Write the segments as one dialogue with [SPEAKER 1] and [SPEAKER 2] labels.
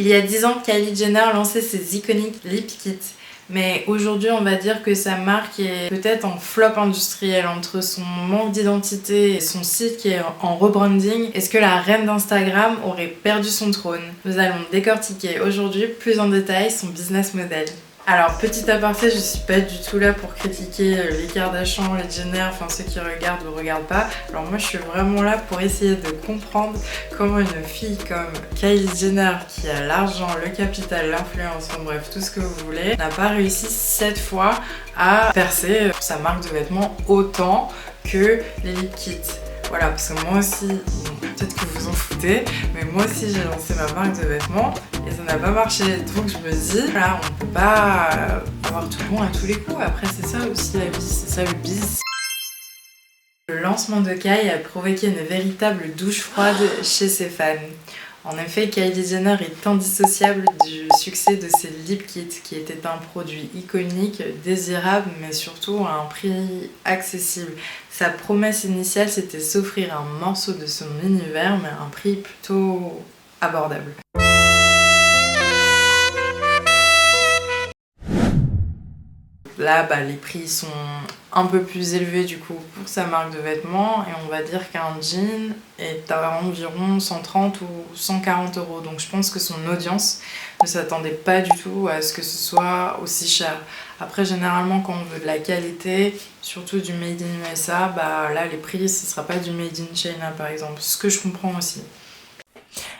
[SPEAKER 1] Il y a 10 ans, Kylie Jenner lançait ses iconiques lip kits. Mais aujourd'hui, on va dire que sa marque est peut-être en flop industriel entre son manque d'identité et son site qui est en rebranding. Est-ce que la reine d'Instagram aurait perdu son trône? Nous allons décortiquer aujourd'hui plus en détail son business model. Alors, petit aparté, je suis pas du tout là pour critiquer les Kardashian, les Jenner, enfin ceux qui regardent ou regardent pas. Alors moi, je suis vraiment là pour essayer de comprendre comment une fille comme Kylie Jenner, qui a l'argent, le capital, l'influence, enfin bref, tout ce que vous voulez, n'a pas réussi 7 fois à percer sa marque de vêtements autant que les lip kits. Voilà, parce que moi aussi, peut-être que vous en foutez, mais moi aussi j'ai lancé ma marque de vêtements et ça n'a pas marché. Donc je me dis, voilà, on peut pas avoir tout bon à tous les coups. Après, c'est ça aussi la vie, c'est ça le biz. Le lancement de Kylie a provoqué une véritable douche froide chez ses fans. En effet, Kylie Jenner est indissociable du succès de ses lip kits, qui était un produit iconique, désirable, mais surtout à un prix accessible. Sa promesse initiale, c'était s'offrir un morceau de son univers, mais à un prix plutôt abordable. Là, les prix sont un peu plus élevés du coup pour sa marque de vêtements et on va dire qu'un jean est à environ 130 ou 140 euros. Donc je pense que son audience ne s'attendait pas du tout à ce que ce soit aussi cher. Après, généralement, quand on veut de la qualité, surtout du Made in USA, là les prix ce sera pas du Made in China par exemple, ce que je comprends aussi.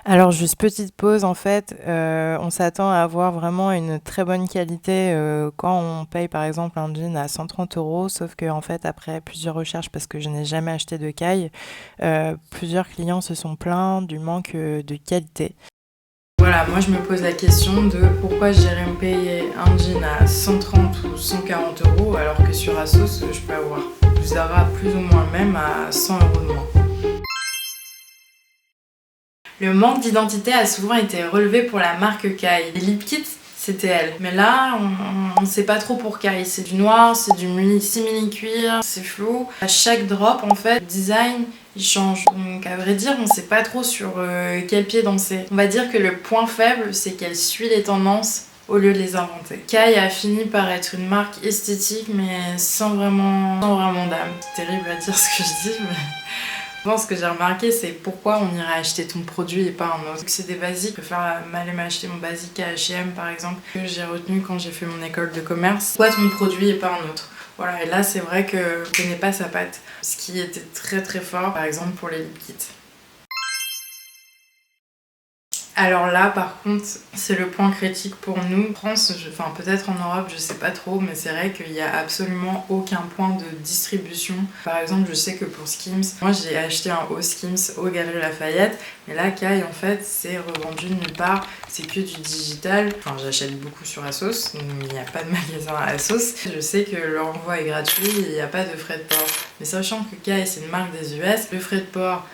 [SPEAKER 2] Alors juste petite pause, en fait, on s'attend à avoir vraiment une très bonne qualité quand on paye par exemple un jean à 130 €, sauf que en fait après plusieurs recherches, parce que je n'ai jamais acheté de caille, plusieurs clients se sont plaints du manque de qualité.
[SPEAKER 1] Voilà, moi je me pose la question de pourquoi j'irais me payer un jean à 130 ou 140 € alors que sur ASOS je peux avoir Zara plus ou moins le même à 100 € de moins. Le manque d'identité a souvent été relevé pour la marque Kylie. Les lip kits, c'était elle. Mais là, on ne sait pas trop pour Kylie. C'est du noir, c'est du simili-cuir, c'est flou. À chaque drop, en fait, le design, il change. Donc à vrai dire, on ne sait pas trop sur quel pied danser. On va dire que le point faible, c'est qu'elle suit les tendances au lieu de les inventer. Kylie a fini par être une marque esthétique, mais sans vraiment d'âme. C'est terrible à dire ce que je dis, mais... Bon, ce que j'ai remarqué, c'est pourquoi on irait acheter ton produit et pas un autre. C'est des basiques, je préfère aller m'acheter mon basique à H&M par exemple, que j'ai retenu quand j'ai fait mon école de commerce. Pourquoi ton produit et pas un autre? Voilà, et là c'est vrai que je connais pas sa patte, ce qui était très très fort par exemple pour les lip kits. Alors là, par contre, c'est le point critique pour nous. En France, enfin peut-être en Europe, je sais pas trop, mais c'est vrai qu'il y a absolument aucun point de distribution. Par exemple, je sais que pour Skims, moi j'ai acheté un haut Skims au Galeries Lafayette, mais là, Kylie, en fait, c'est revendu nulle part. C'est que du digital. Enfin, j'achète beaucoup sur ASOS, donc il n'y a pas de magasin à ASOS. Je sais que le renvoi est gratuit et il n'y a pas de frais de port. Mais sachant que Kylie, c'est une marque des US, le frais de port,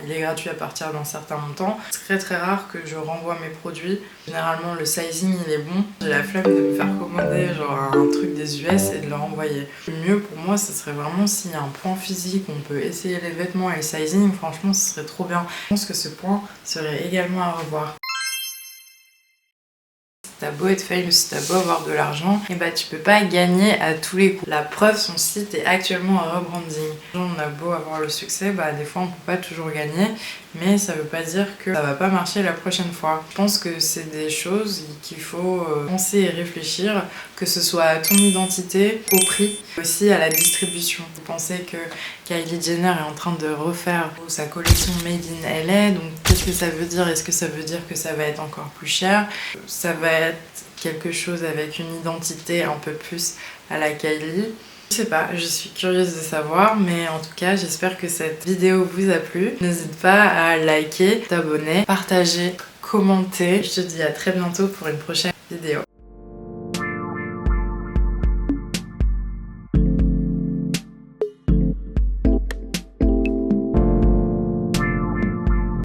[SPEAKER 1] il est gratuit à partir d'un certain montant. C'est très très rare que je renvoie mes produits. Généralement, le sizing, il est bon. J'ai la flemme de me faire commander genre un truc des US et de le renvoyer. Le mieux pour moi, ce serait vraiment s'il y a un point physique, on peut essayer les vêtements et le sizing. Franchement, ce serait trop bien. Je pense que ce point serait également à revoir. T'as beau être famous, si t'as beau avoir de l'argent, et tu peux pas gagner à tous les coups. La preuve, son site est actuellement en rebranding. On a beau avoir le succès, des fois on peut pas toujours gagner, mais ça veut pas dire que ça va pas marcher la prochaine fois. Je pense que c'est des choses qu'il faut penser et réfléchir, que ce soit à ton identité, au prix, aussi à la distribution. Vous pensez que Kylie Jenner est en train de refaire sa collection Made in LA, donc qu'est-ce que ça veut dire? Est-ce que ça veut dire que ça va être encore plus cher? Ça va être quelque chose avec une identité un peu plus à la Kylie. Je sais pas, je suis curieuse de savoir, mais en tout cas, j'espère que cette vidéo vous a plu. N'hésite pas à liker, t'abonner, partager, commenter. Je te dis à très bientôt pour une prochaine vidéo.